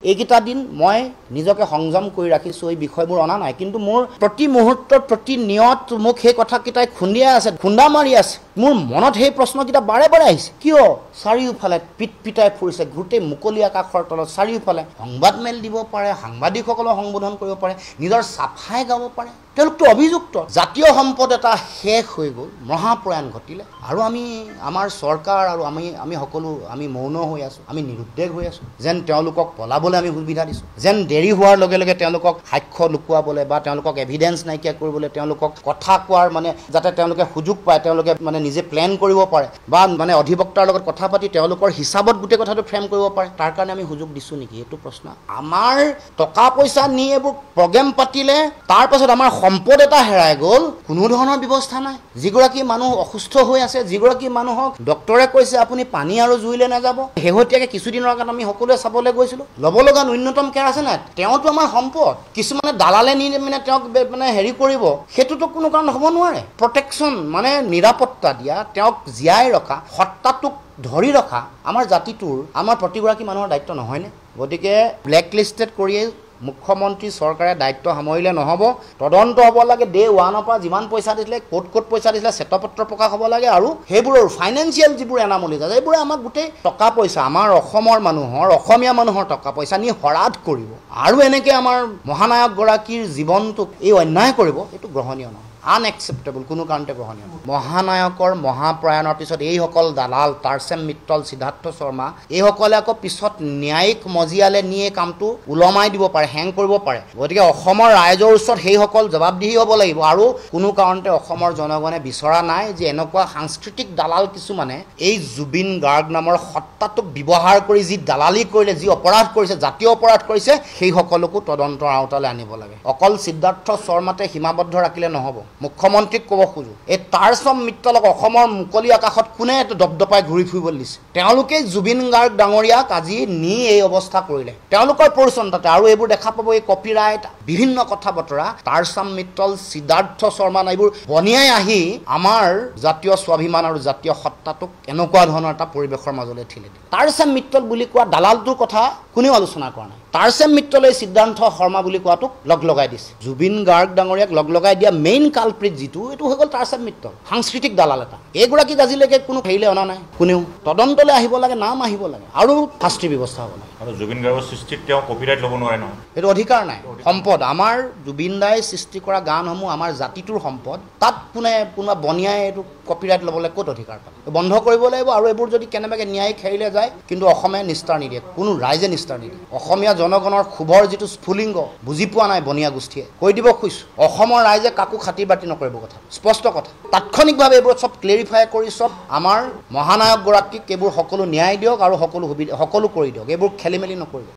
এইকেইটা দিন মই নিজকে সংযম কৰি ৰাখিছো এই বিষয়বোৰ অনা নাই কিন্তু মোৰ প্ৰতি মুহূৰ্তত প্ৰতি নিয়ত মোক সেই কথাকেইটাই খুন্দিয়াই আছে খুন্দা মাৰি আছে মোৰ মনত সেই প্ৰশ্নকেইটা বাৰে বাৰে আহিছে কিয় চাৰিওফালে পিটপিটাই ফুৰিছে গোটেই মুকলি আকাশৰ তলত চাৰিওফালে সংবাদ মেল দিব পাৰে সাংবাদিকসকলক সম্বোধন কৰিব পাৰে নিজৰ চাফাই গাব পাৰে তেওঁলোকতো অভিযুক্ত জাতীয় সম্পদ এটা শেষ হৈ গ'ল মহাপ্ৰয়াণ ঘটিলে আৰু আমি আমাৰ চৰকাৰ আৰু আমি সকলো আমি মৌন হৈ আছো আমি নিৰুদ্দেশ হৈ আছো যেন তেওঁলোকক পলাবলৈ আমি সুবিধা দিছো যেন দেৰি হোৱাৰ লগে লগে তেওঁলোকক সাক্ষ্য লুকুৱাবলৈ বা তেওঁলোকক এভিডেন্স নাইকিয়া কৰিবলৈ তেওঁলোকক কথা কোৱাৰ মানে যাতে তেওঁলোকে সুযোগ পায় তেওঁলোকে মানে নিজে প্লেন কৰিব পাৰে বা মানে অধিবক্তাৰ লগত কথা পাতি তেওঁলোকৰ হিচাপত গোটেই কথাটো ফ্ৰেম কৰিব পাৰে তাৰ কাৰণে আমি সুযোগ দিছো নেকি এইটো প্ৰশ্ন আমাৰ টকা পইচা নি এইবোৰ প্ৰগ্ৰেম পাতিলে তাৰ পাছত আমাৰ সম্পদ এটা হেৰাই গ'ল কোনো ধৰণৰ ব্যৱস্থা নাই যিগৰাকী মানুহ অসুস্থ হৈ আছে যিগৰাকী মানুহক ডক্টৰে কৈছে আপুনি পানী আৰু জুইলে নাযাব হেহতিয়াকে কিছুদিনৰ আগত আমি সকলোৱে চাবলৈ গৈছিলো ল'ব লগা ন্যূনতম কেয়াৰ আছে নাই তেওঁতো আমাৰ সম্পদ কিছুমানে দালালে নি মানে তেওঁক মানে হেৰি কৰিব সেইটোতো কোনো কাৰণ হ'ব নোৱাৰে প্ৰটেকশ্যন মানে নিৰাপত্তা দিয়া তেওঁক জীয়াই ৰখা সত্তাটোক ধৰি ৰখা আমাৰ জাতিটোৰ আমাৰ প্ৰতিগৰাকী মানুহৰ দায়িত্ব নহয়নে গতিকে ব্লেক লিষ্টেড কৰিয়ে মুখ্যমন্ত্ৰী চৰকাৰে দায়িত্ব সামৰিলে নহ'ব তদন্ত হ'ব লাগে ডে ওৱানৰ পৰা যিমান পইচা দিছিলে ক'ত পইচা দিছিলে শ্বেতপত্ৰ প্ৰকাশ হ'ব লাগে আৰু সেইবোৰৰ ফাইনেন্সিয়েল যিবোৰ এনামলি আছে এইবোৰে আমাক গোটেই টকা পইচা আমাৰ অসমৰ মানুহৰ অসমীয়া মানুহৰ টকা পইচা নি হৰাধ কৰিব আৰু এনেকৈ আমাৰ মহানায়কগৰাকীৰ জীৱনটোক এই অন্যায় কৰিব এইটো গ্ৰহণীয় নহয় আনএক্সেপ্টেবল কোনো কাৰণতে গ্ৰহণীয় মহানায়কৰ মহাপ্ৰয়াণৰ পিছত এইসকল দালাল টাৰ্চেম মিত্তল সিদ্ধাৰ্থ শৰ্মা এইসকলে আকৌ পিছত ন্যায়িক মজিয়ালে নিয়ে কামটো ওলমাই দিব পাৰে হেং কৰিব পাৰে গতিকে অসমৰ ৰাইজৰ ওচৰত সেইসকল জবাবদিহি হ'ব লাগিব আৰু কোনো কাৰণতে অসমৰ জনগণে বিচৰা নাই যে এনেকুৱা সাংস্কৃতিক দালাল কিছুমানে এই জুবিন গাৰ্গ নামৰ সত্তাটোক ব্যৱহাৰ কৰি যি দালালি কৰিলে যি অপৰাধ কৰিছে জাতীয় অপৰাধ কৰিছে সেই সকলকো তদন্তৰ আওতালৈ আনিব লাগে অকল সিদ্ধাৰ্থ শৰ্মাতে সীমাবদ্ধ ৰাখিলে নহ'ব মুখ্যমন্ত্ৰীক ক'ব খোজো এই টাৰ্চম মিত্তলক অসমৰ মুকলি আকাশত কোনে এটা দপদপাই ঘূৰি ফুৰিবলৈ দিছে তেওঁলোকে জুবিন গাৰ্গ ডাঙৰীয়াক আজি নি এই অৱস্থা কৰিলে তেওঁলোকৰ পৰিচন্নতাতে আৰু এইবোৰ দেখা পাব এই কপিৰাইট বিভিন্ন কথা বতৰা টাৰ্চম মিত্তল সিদ্ধাৰ্থ শৰ্মা এইবোৰ বনিয়াই আহি আমাৰ জাতীয় স্বাভিমান আৰু জাতীয় সত্তাটোক এনেকুৱা ধৰণৰ এটা পৰিৱেশৰ মাজলৈ ঠেলি দিয়ে টাৰ্চম মিত্তল বুলি কোৱা দালালটোৰ কথা কোনেও আলোচনা কৰা নাই টাৰ্চেম মিত্তলে সিদ্ধাৰ্থ শৰ্মা বুলি কোৱাটোক লগ লগাই দিছে জুবিন গাৰ্গ ডাঙৰীয়াক লগ লগাই দিয়া মেইন কালপ্ৰিট যিটো এইটো হৈ গ'ল টাৰ্চেম মিত্তল সাংস্কৃতিক দালাল এটা এইগৰাকীক আজিলৈকে কোনো হেৰিলে অনা নাই কোনেও তদন্তলৈ আহিব লাগে নাম আহিব লাগে আৰু শাস্তিৰ ব্যৱস্থা হ'ব লাগে আৰু জুবিন গাৰ্গৰ সৃষ্টিত তেওঁ কপিৰাইট ল'ব নোৱাৰে নহয় এইটো অধিকাৰ নাই সম্পদ আমাৰ জুবিন দাই সৃষ্টি কৰা গানসমূহ আমাৰ জাতিটোৰ সম্পদ তাত কোনোবা বনিয়াই এইটো কপিৰাইট ল'বলৈ ক'ত অধিকাৰ পায় বন্ধ কৰিব লাগিব আৰু এইবোৰ যদি কেনেবাকৈ ন্যায়িক হেৰিলে যায় কিন্তু অসমে নিষ্ঠাৰ নিদিয়ে কোনো ৰাইজে নিষ্ঠাৰ নিদিয়ে অসমীয়া জনগণৰ ক্ষোভৰ যিটো স্ফুলিংগ বুজি পোৱা নাই বনিয়া গোষ্ঠীয়ে কৈ দিব খুজিছোঁ অসমৰ ৰাইজে কাকো খাতি বাতি নকৰিব কথা স্পষ্ট কথা তাৎক্ষণিকভাৱে এইবোৰ চব ক্লেৰিফাই কৰি চব আমাৰ মহানায়কগৰাকীক এইবোৰ সকলো ন্যায় দিয়ক আৰু সকলো সুবিধা সকলো কৰি দিয়ক এইবোৰ খেলি মেলি নকৰিব